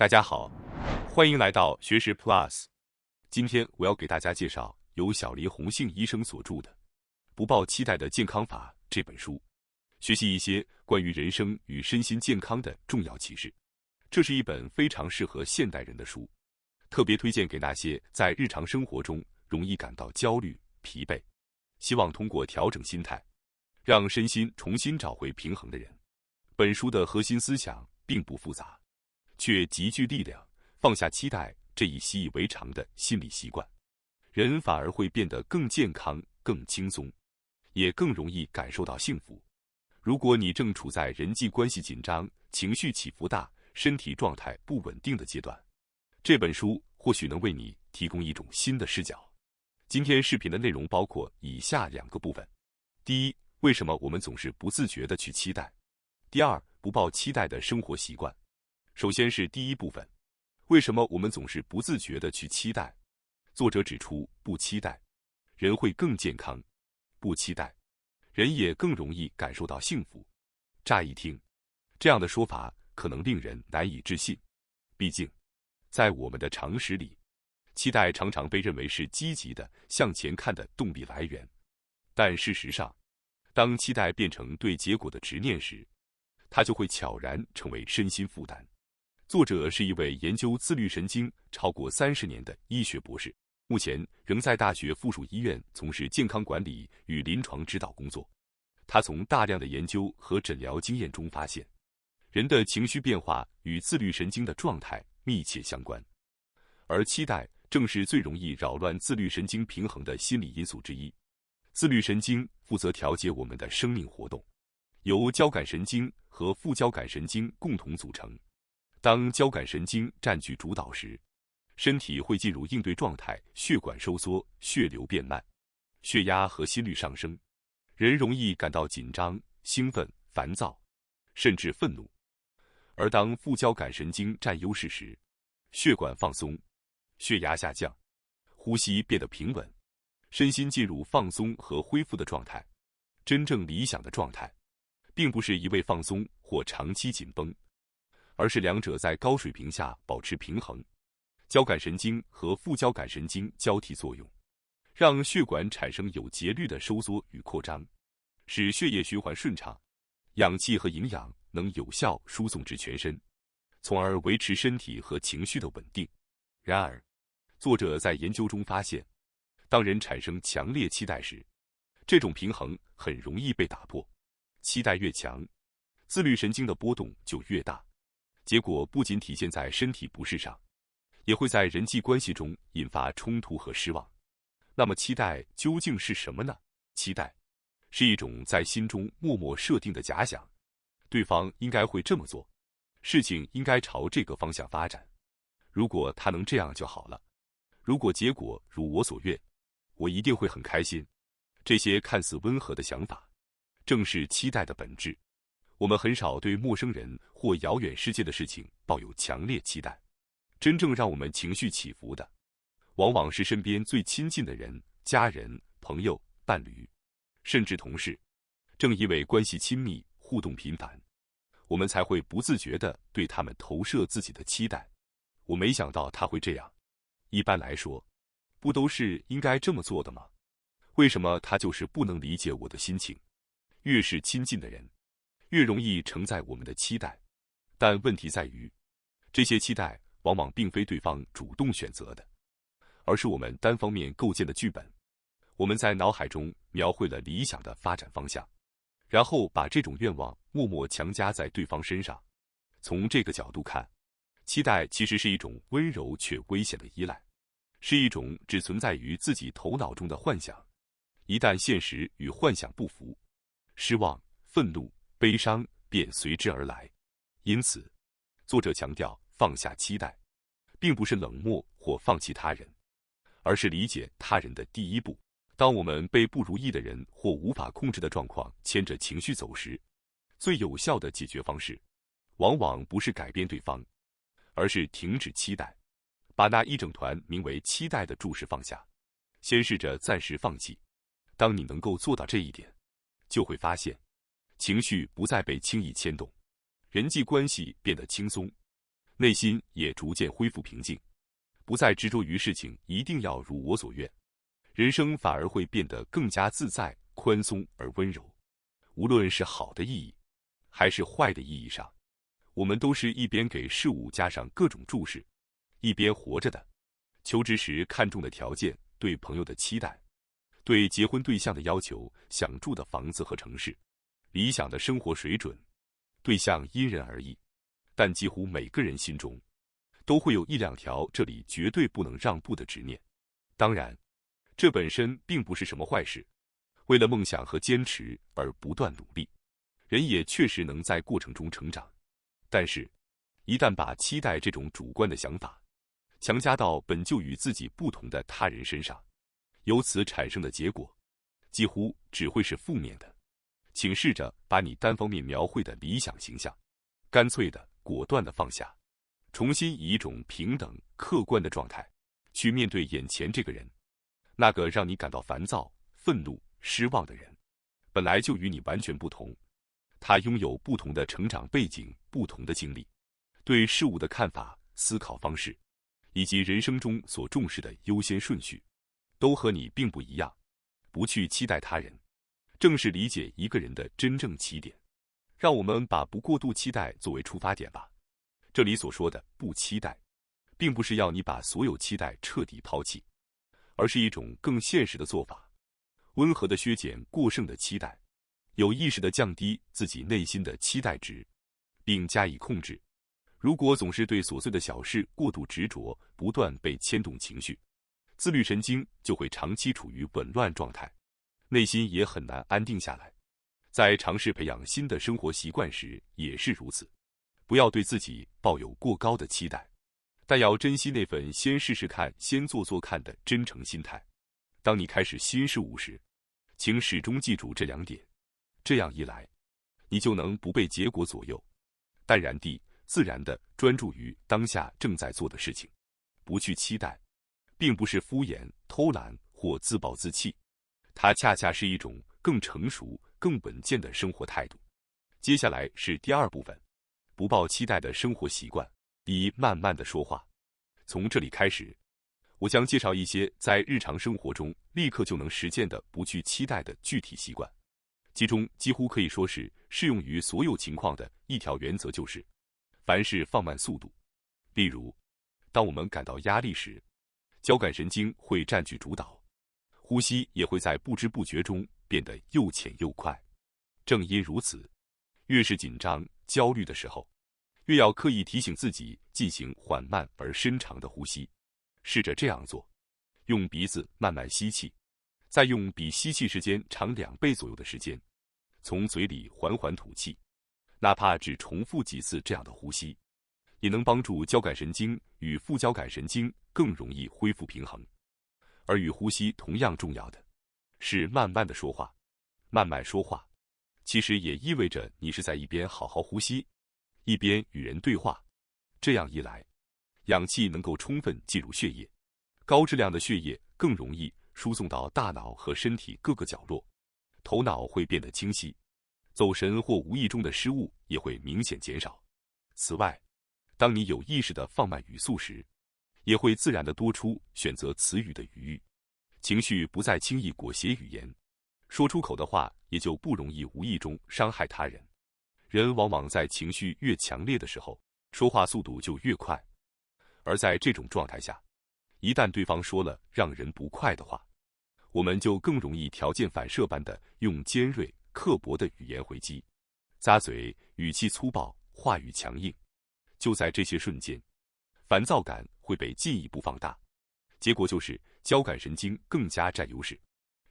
大家好，欢迎来到学识 Plus。今天我要给大家介绍由小林弘信医生所著的《不抱期待的健康法》这本书，学习一些关于人生与身心健康的重要启示。这是一本非常适合现代人的书，特别推荐给那些在日常生活中容易感到焦虑、疲惫，希望通过调整心态，让身心重新找回平衡的人。本书的核心思想并不复杂，却极具力量。放下期待这一习以为常的心理习惯，人反而会变得更健康、更轻松，也更容易感受到幸福。如果你正处在人际关系紧张、情绪起伏大、身体状态不稳定的阶段，这本书或许能为你提供一种新的视角。今天视频的内容包括以下2个部分：第一，为什么我们总是不自觉地去期待；第二，不抱期待的生活习惯。首先是第一部分，为什么我们总是不自觉地去期待？作者指出，不期待，人会更健康；不期待，人也更容易感受到幸福。乍一听，这样的说法可能令人难以置信。毕竟，在我们的常识里，期待常常被认为是积极的、向前看的动力来源。但事实上，当期待变成对结果的执念时，它就会悄然成为身心负担。作者是一位研究自律神经超过30年的医学博士，目前仍在大学附属医院从事健康管理与临床指导工作。他从大量的研究和诊疗经验中发现，人的情绪变化与自律神经的状态密切相关，而期待正是最容易扰乱自律神经平衡的心理因素之一。自律神经负责调节我们的生命活动，由交感神经和副交感神经共同组成。当交感神经占据主导时，身体会进入应对状态，血管收缩，血流变慢，血压和心率上升，人容易感到紧张、兴奋、烦躁，甚至愤怒。而当副交感神经占优势时，血管放松，血压下降，呼吸变得平稳，身心进入放松和恢复的状态。真正理想的状态，并不是一味放松或长期紧绷，而是两者在高水平下保持平衡，交感神经和副交感神经交替作用，让血管产生有节律的收缩与扩张，使血液循环顺畅，氧气和营养能有效输送至全身，从而维持身体和情绪的稳定。然而，作者在研究中发现，当人产生强烈期待时，这种平衡很容易被打破。期待越强，自律神经的波动就越大，结果不仅体现在身体不适上，也会在人际关系中引发冲突和失望。那么期待究竟是什么呢？期待是一种在心中默默设定的假想，对方应该会这么做，事情应该朝这个方向发展，如果他能这样就好了，如果结果如我所愿，我一定会很开心。这些看似温和的想法，正是期待的本质。我们很少对陌生人或遥远世界的事情抱有强烈期待，真正让我们情绪起伏的，往往是身边最亲近的人、家人、朋友、伴侣，甚至同事。正因为关系亲密、互动频繁，我们才会不自觉地对他们投射自己的期待。我没想到他会这样。一般来说，不都是应该这么做的吗？为什么他就是不能理解我的心情？越是亲近的人，越容易承载我们的期待。但问题在于，这些期待往往并非对方主动选择的，而是我们单方面构建的剧本。我们在脑海中描绘了理想的发展方向，然后把这种愿望默默强加在对方身上。从这个角度看，期待其实是一种温柔却危险的依赖，是一种只存在于自己头脑中的幻想。一旦现实与幻想不符，失望、愤怒、悲伤便随之而来。因此，作者强调放下期待，并不是冷漠或放弃他人，而是理解他人的第一步。当我们被不如意的人或无法控制的状况牵着情绪走时，最有效的解决方式，往往不是改变对方，而是停止期待，把那一整团名为期待的注视放下，先试着暂时放弃。当你能够做到这一点，就会发现，情绪不再被轻易牵动，人际关系变得轻松，内心也逐渐恢复平静，不再执着于事情一定要如我所愿，人生反而会变得更加自在、宽松而温柔。无论是好的意义，还是坏的意义上，我们都是一边给事物加上各种注释，一边活着的。求职时看重的条件，对朋友的期待，对结婚对象的要求，想住的房子和城市，理想的生活水准，对象因人而异，但几乎每个人心中都会有一两条这里绝对不能让步的执念。当然，这本身并不是什么坏事，为了梦想和坚持而不断努力，人也确实能在过程中成长。但是，一旦把期待这种主观的想法强加到本就与自己不同的他人身上，由此产生的结果几乎只会是负面的。请试着把你单方面描绘的理想形象干脆的、果断的放下，重新以一种平等、客观的状态去面对眼前这个人。那个让你感到烦躁、愤怒、失望的人，本来就与你完全不同。他拥有不同的成长背景、不同的经历，对事物的看法、思考方式，以及人生中所重视的优先顺序，都和你并不一样。不去期待他人，正是理解一个人的真正起点。让我们把不过度期待作为出发点吧。这里所说的不期待，并不是要你把所有期待彻底抛弃，而是一种更现实的做法，温和地削减过剩的期待，有意识地降低自己内心的期待值，并加以控制。如果总是对琐碎的小事过度执着，不断被牵动情绪，自律神经就会长期处于紊乱状态，内心也很难安定下来。在尝试培养新的生活习惯时也是如此，不要对自己抱有过高的期待，但要珍惜那份先试试看、先做做看的真诚心态。当你开始新事物时，请始终记住这2点，这样一来，你就能不被结果左右，淡然地、自然地专注于当下正在做的事情。不去期待，并不是敷衍、偷懒或自暴自弃，它恰恰是一种更成熟、更稳健的生活态度。接下来是第2部分，不抱期待的生活习惯。慢慢地说话。从这里开始，我将介绍一些在日常生活中立刻就能实践的不去期待的具体习惯。其中几乎可以说是适用于所有情况的一条原则就是，凡事放慢速度。例如，当我们感到压力时，交感神经会占据主导，呼吸也会在不知不觉中变得又浅又快。正因如此，越是紧张、焦虑的时候，越要刻意提醒自己进行缓慢而深长的呼吸。试着这样做，用鼻子慢慢吸气，再用比吸气时间长2倍左右的时间，从嘴里缓缓吐气。哪怕只重复几次这样的呼吸，也能帮助交感神经与副交感神经更容易恢复平衡。而与呼吸同样重要的是慢慢的说话。慢慢说话，其实也意味着你是在一边好好呼吸，一边与人对话。这样一来，氧气能够充分进入血液，高质量的血液更容易输送到大脑和身体各个角落，头脑会变得清晰，走神或无意中的失误也会明显减少。此外，当你有意识地放慢语速时，也会自然地多出选择词语的余裕，情绪不再轻易裹挟语言，说出口的话也就不容易无意中伤害他人。人往往在情绪越强烈的时候，说话速度就越快，而在这种状态下，一旦对方说了让人不快的话，我们就更容易条件反射般的用尖锐、刻薄的语言回击，咂嘴、语气粗暴、话语强硬。就在这些瞬间，烦躁感会被进一步放大，结果就是交感神经更加占优势，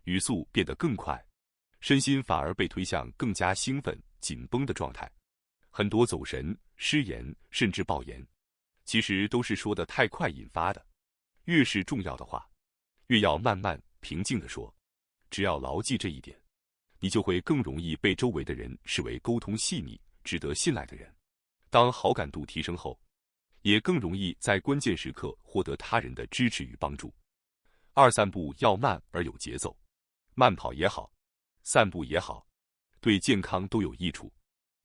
语速变得更快，身心反而被推向更加兴奋、紧绷的状态。很多走神、失言甚至爆言，其实都是说得太快引发的。越是重要的话，越要慢慢平静地说。只要牢记这一点，你就会更容易被周围的人视为沟通细腻、值得信赖的人。当好感度提升后，也更容易在关键时刻获得他人的支持与帮助。散步要慢而有节奏，慢跑也好，散步也好，对健康都有益处，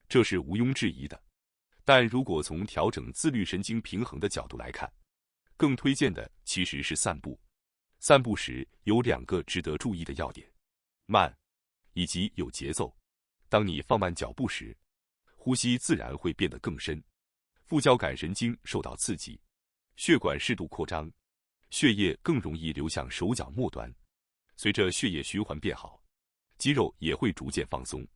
这是毋庸置疑的。但如果从调整自律神经平衡的角度来看，更推荐的其实是散步。散步时有2个值得注意的要点：慢以及有节奏。当你放慢脚步时，呼吸自然会变得更深，副交感神经受到刺激，血管适度扩张，血液更容易流向手脚末端。随着血液循环变好，肌肉也会逐渐放松，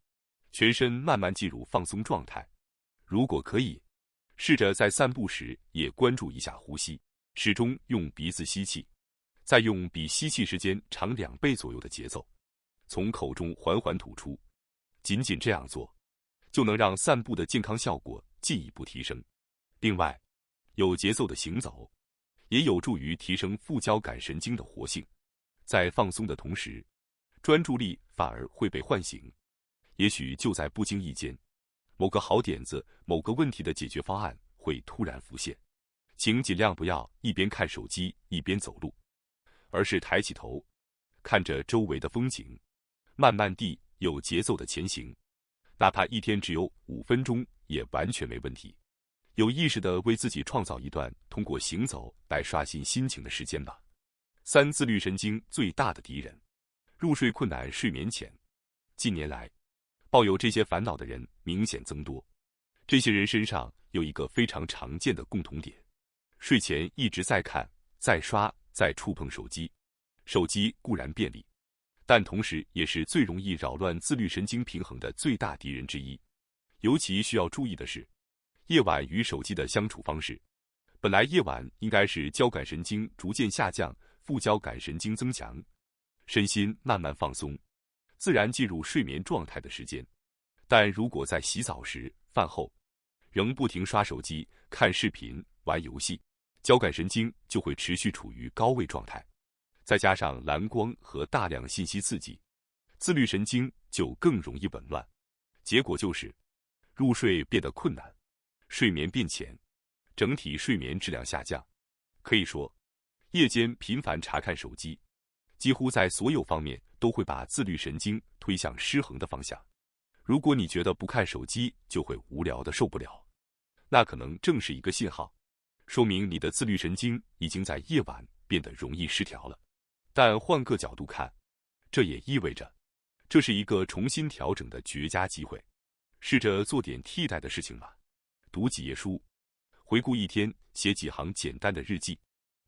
全身慢慢进入放松状态。如果可以，试着在散步时也关注一下呼吸，始终用鼻子吸气，再用比吸气时间长2倍左右的节奏，从口中缓缓吐出。仅仅这样做，就能让散步的健康效果进一步提升。另外，有节奏的行走也有助于提升副交感神经的活性。在放松的同时，专注力反而会被唤醒，也许就在不经意间，某个好点子、某个问题的解决方案会突然浮现。请尽量不要一边看手机一边走路，而是抬起头，看着周围的风景，慢慢地有节奏的前行。哪怕一天只有5分钟也完全没问题。有意识地为自己创造一段通过行走来刷新心情的时间吧。3、自律神经最大的敌人：入睡困难、睡眠浅。近年来，抱有这些烦恼的人明显增多。这些人身上有一个非常常见的共同点：睡前一直在看、在刷、在触碰手机。手机固然便利，但同时也是最容易扰乱自律神经平衡的最大敌人之一。尤其需要注意的是，夜晚与手机的相处方式。本来夜晚应该是交感神经逐渐下降，副交感神经增强，身心慢慢放松，自然进入睡眠状态的时间。但如果在洗澡时、饭后，仍不停刷手机、看视频、玩游戏，交感神经就会持续处于高位状态。再加上蓝光和大量信息刺激，自律神经就更容易紊乱。结果就是入睡变得困难，睡眠变浅，整体睡眠质量下降。可以说，夜间频繁查看手机，几乎在所有方面都会把自律神经推向失衡的方向。如果你觉得不看手机就会无聊的受不了，那可能正是一个信号，说明你的自律神经已经在夜晚变得容易失调了。但换个角度看，这也意味着这是一个重新调整的绝佳机会。试着做点替代的事情吧，读几页书，回顾一天，写几行简单的日记，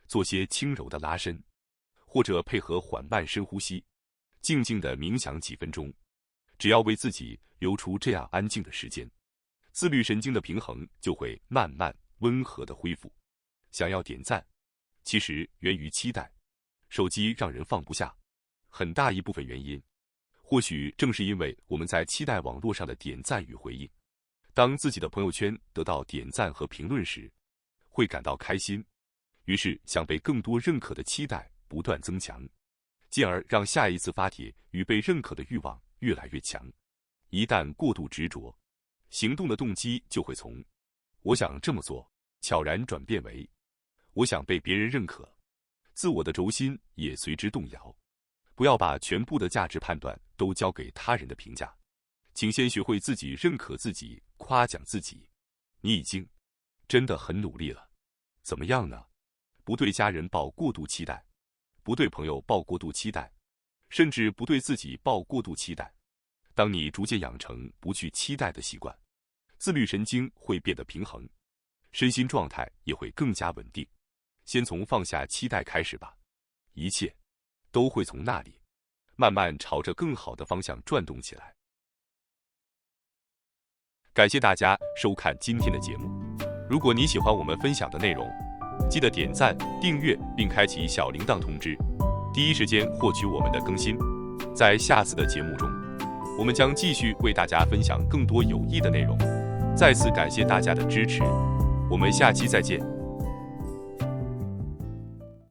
做些轻柔的拉伸，或者配合缓慢深呼吸，静静地冥想几分钟。只要为自己留出这样安静的时间，自律神经的平衡就会慢慢温和地恢复。想要点赞，其实源于期待。手机让人放不下，很大一部分原因，或许正是因为我们在期待网络上的点赞与回应。当自己的朋友圈得到点赞和评论时，会感到开心，于是想被更多认可的期待不断增强，进而让下一次发帖与被认可的欲望越来越强。一旦过度执着，行动的动机就会从我想这么做悄然转变为我想被别人认可，自我的轴心也随之动摇。不要把全部的价值判断都交给他人的评价，请先学会自己认可自己，夸奖自己。你已经真的很努力了，怎么样呢？不对家人抱过度期待，不对朋友抱过度期待，甚至不对自己抱过度期待。当你逐渐养成不去期待的习惯，自律神经会变得平衡，身心状态也会更加稳定。先从放下期待开始吧，一切都会从那里慢慢朝着更好的方向转动起来。感谢大家收看今天的节目，如果你喜欢我们分享的内容，记得点赞、订阅并开启小铃铛通知，第一时间获取我们的更新。在下次的节目中，我们将继续为大家分享更多有益的内容。再次感谢大家的支持，我们下期再见。